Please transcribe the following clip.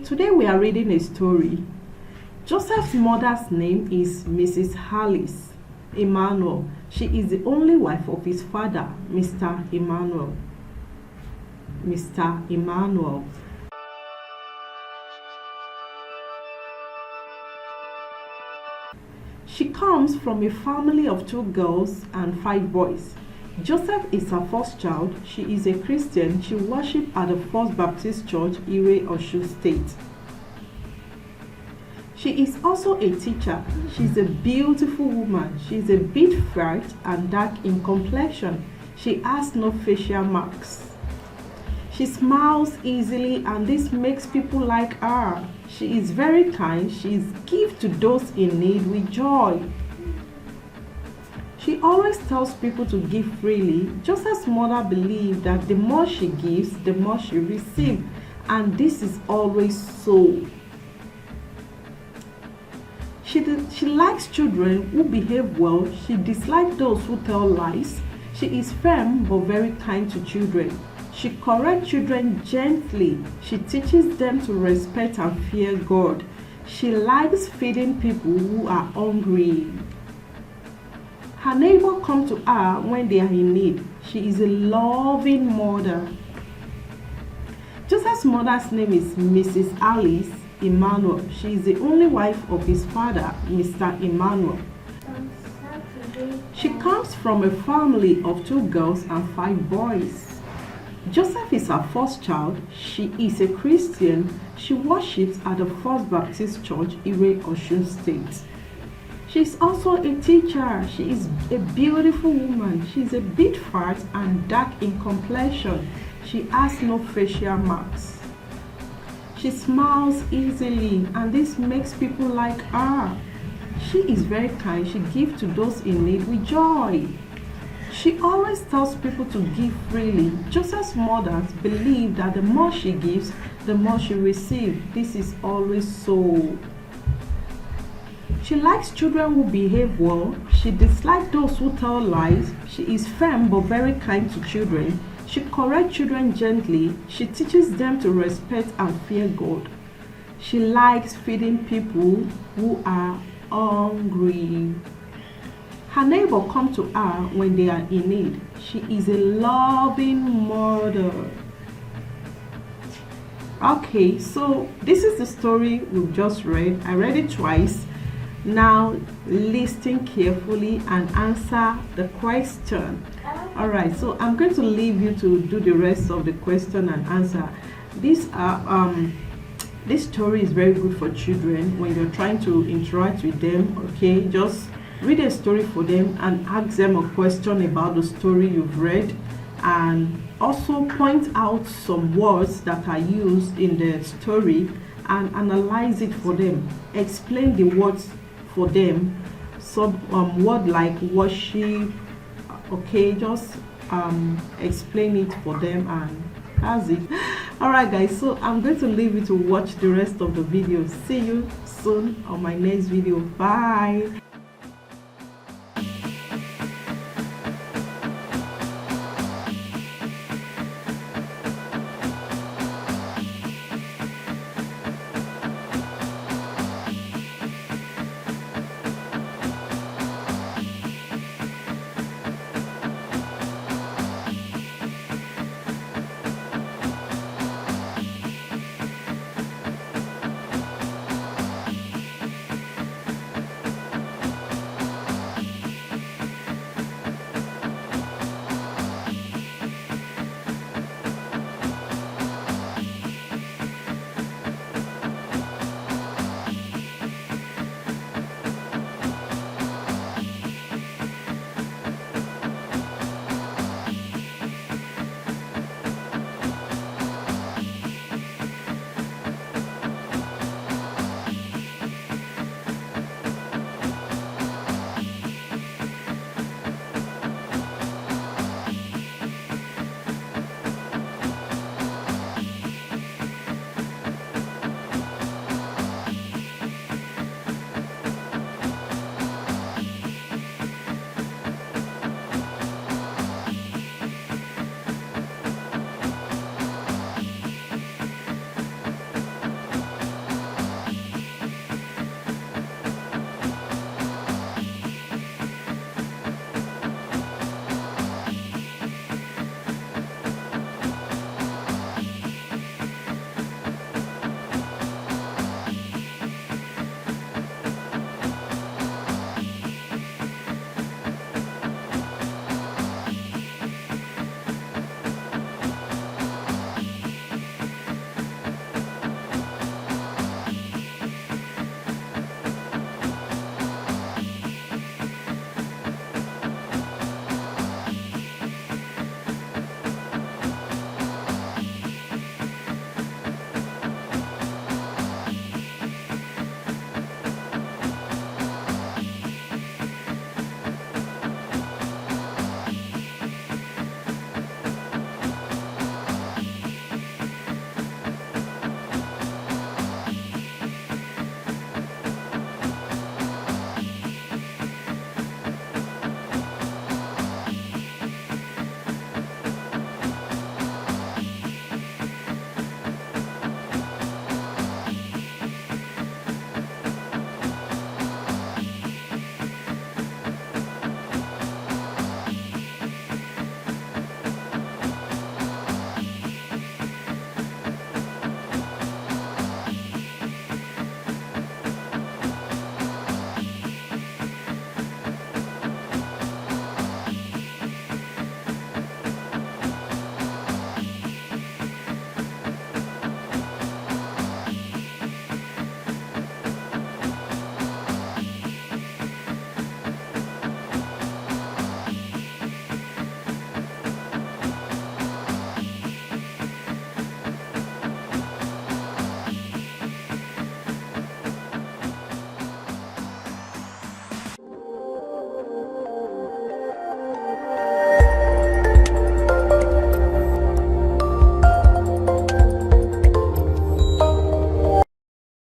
today we are reading a story. Joseph's mother's name is Mrs. Alice Emmanuel. She is the only wife of his father, Mr. Emmanuel. Mr. Emmanuel. She comes from a family of 2 girls and 5 boys. Joseph is her first child. She is a Christian. She worships at the First Baptist Church, Ire, Osun State. She is also a teacher. She's a beautiful woman. She's a bit fair and dark in complexion. She has no facial marks. She smiles easily and this makes people like her. She is very kind. She gives to those in need with joy. She always tells people to give freely. Joseph's mother believed that the more she gives, the more she receives, and this is always so. She likes children who behave well. She dislikes those who tell lies. She is firm but very kind to children. She corrects children gently. She teaches them to respect and fear God. She likes feeding people who are hungry. Her neighbors come to her when they are in need. She is a loving mother. Joseph's mother's name is Mrs. Alice Emmanuel. She is the only wife of his father, Mr. Emmanuel. She comes from a family of 2 girls and 5 boys. Joseph is her first child. She is a Christian. She worships at the First Baptist Church, Ire, Osun State. She is also a teacher. She is a beautiful woman. She is a bit fat and dark in complexion. She has no facial marks. She smiles easily and this makes people like her. She is very kind. She gives to those in need with joy. She always tells people to give freely. Joseph's mother believed that the more she gives, the more she receives. This is always so. She likes children who behave well. She dislikes those who tell lies. She is firm but very kind to children. She corrects children gently. She teaches them to respect and fear God. She likes feeding people who are hungry. Her neighbors come to her when they are in need. She is a loving mother. Okay, so this is the story we've just read. I read it twice. Now listen carefully and answer the question. Alright, so I'm going to leave you to do the rest of the question and answer. This story is very good for children when you're trying to interact with them. Okay, just read a story for them and ask them a question about the story you've read, and also point out some words that are used in the story and analyze it for them. Explain the words for them. Some word like worship. Okay, just explain it for them, and that's it. Alright guys, so I'm going to leave you to watch the rest of the video. See you soon on my next video. Bye.